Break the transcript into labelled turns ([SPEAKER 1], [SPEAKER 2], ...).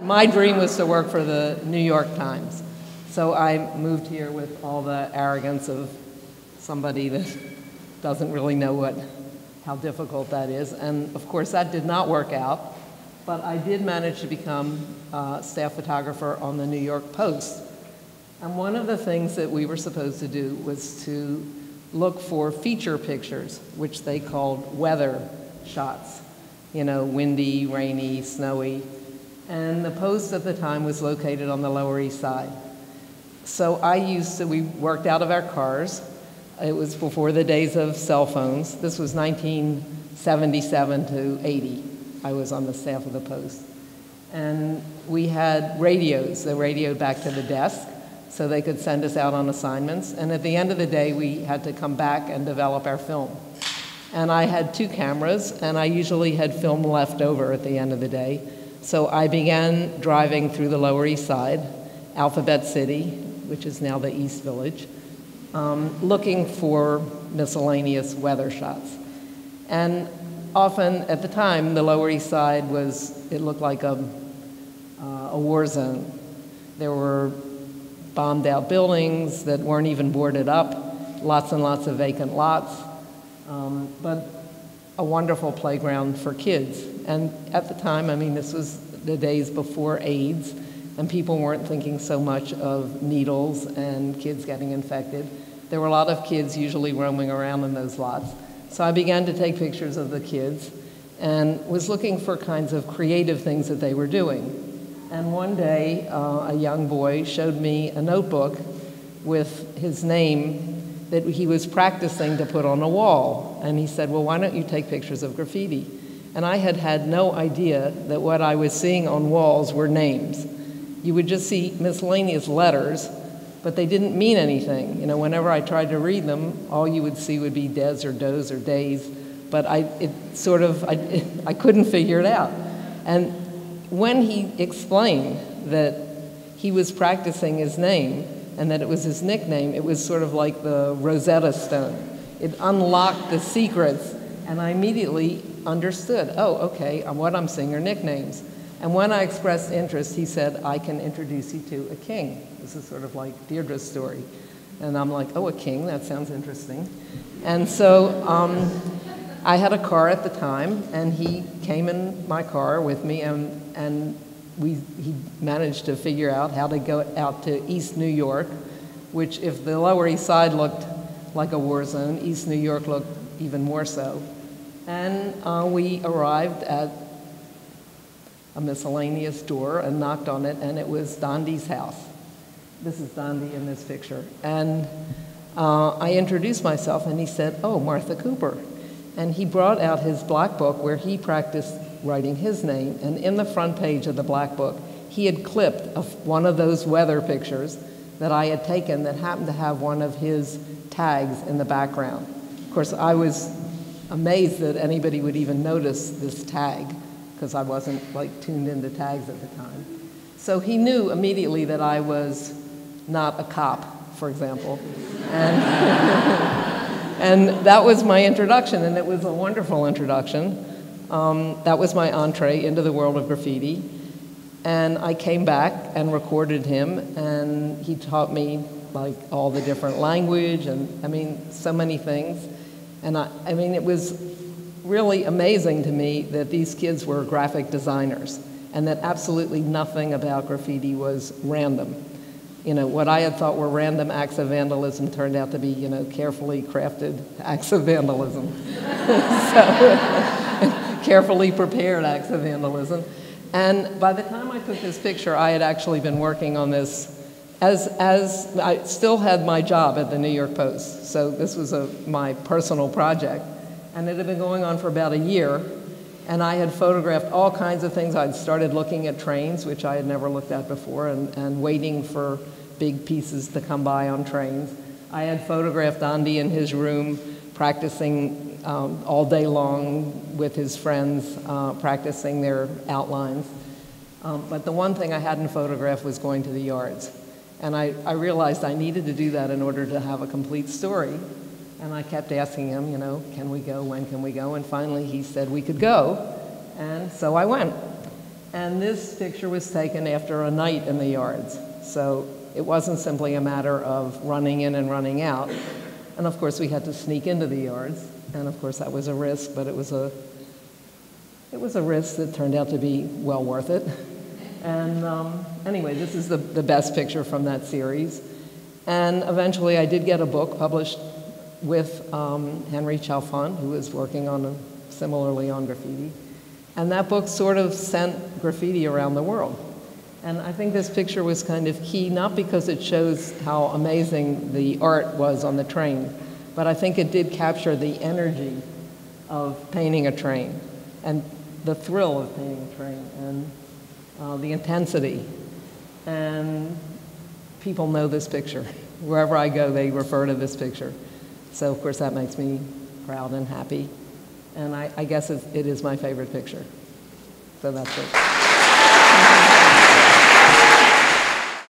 [SPEAKER 1] My dream was to work for the New York Times. So I moved here with all the arrogance of somebody that doesn't really know how difficult that is. And of course, that did not work out. But I did manage to become a staff photographer on the New York Post. And one of the things that we were supposed to do was to look for feature pictures, which they called weather shots. You know, windy, rainy, snowy. And the Post at the time was located on the Lower East Side. So we worked out of our cars. It was before the days of cell phones. This was 1977 to 80. I was on the staff of the Post. And we had radios. They radioed back to the desk so they could send us out on assignments. And at the end of the day, we had to come back and develop our film. And I had 2 cameras, and I usually had film left over at the end of the day. So I began driving through the Lower East Side, Alphabet City, which is now the East Village, looking for miscellaneous weather shots. And often, at the time, the Lower East Side it looked like a war zone. There were bombed out buildings that weren't even boarded up, lots and lots of vacant lots, but a wonderful playground for kids. And at the time, I mean, this was the days before AIDS, and people weren't thinking so much of needles and kids getting infected. There were a lot of kids usually roaming around in those lots. So I began to take pictures of the kids and was looking for kinds of creative things that they were doing. And one day, a young boy showed me a notebook with his name that he was practicing to put on a wall. And he said, well, why don't you take pictures of graffiti? And I had no idea that what I was seeing on walls were names. You would just see miscellaneous letters, but they didn't mean anything. You know, whenever I tried to read them, all you would see would be des or does or days, but I couldn't figure it out. And when he explained that he was practicing his name and that it was his nickname, it was sort of like the Rosetta Stone. It unlocked the secrets, and I immediately understood, oh, okay, what I'm seeing are nicknames. And when I expressed interest, he said, I can introduce you to a king. This is sort of like Deirdre's story. And I'm like, oh, a king, that sounds interesting. And so I had a car at the time, and he came in my car with me, and he managed to figure out how to go out to East New York, which if the Lower East Side looked like a war zone, East New York looked even more so. And we arrived at a miscellaneous door and knocked on it, and it was Dondi's house. This is Dondi in this picture. And I introduced myself, and he said, oh, Martha Cooper. And he brought out his black book where he practiced writing his name, and in the front page of the black book, he had clipped one of those weather pictures that I had taken that happened to have one of his tags in the background. Of course, I was amazed that anybody would even notice this tag, because I wasn't like tuned into tags at the time. So he knew immediately that I was not a cop, for example. And, and that was my introduction, and it was a wonderful introduction. That was my entree into the world of graffiti. And I came back and recorded him, and he taught me like all the different language, and I mean, so many things. And I mean, it was really amazing to me that these kids were graphic designers and that absolutely nothing about graffiti was random. You know, what I had thought were random acts of vandalism turned out to be, you know, carefully crafted acts of vandalism. So, carefully prepared acts of vandalism. And by the time I took this picture, I had actually been working on this as I still had my job at the New York Post. So this was my personal project. And it had been going on for about a year. And I had photographed all kinds of things. I'd started looking at trains, which I had never looked at before, and waiting for big pieces to come by on trains. I had photographed Dondi in his room, practicing all day long with his friends, practicing their outlines. But the one thing I hadn't photographed was going to the yards. And I realized I needed to do that in order to have a complete story. And I kept asking him, you know, can we go, when can we go? And finally he said we could go. And so I went. And this picture was taken after a night in the yards. So it wasn't simply a matter of running in and running out. And of course, we had to sneak into the yards. And of course, that was a risk, but it was a risk that turned out to be well worth it. And anyway, this is the best picture from that series. And eventually, I did get a book published with Henry Chalfant, who was working on similarly on graffiti. And that book sort of sent graffiti around the world. And I think this picture was kind of key, not because it shows how amazing the art was on the train, but I think it did capture the energy of painting a train and the thrill of painting a train and the intensity. And people know this picture. Wherever I go, they refer to this picture. So, of course, that makes me proud and happy. And I guess it is my favorite picture. So that's it.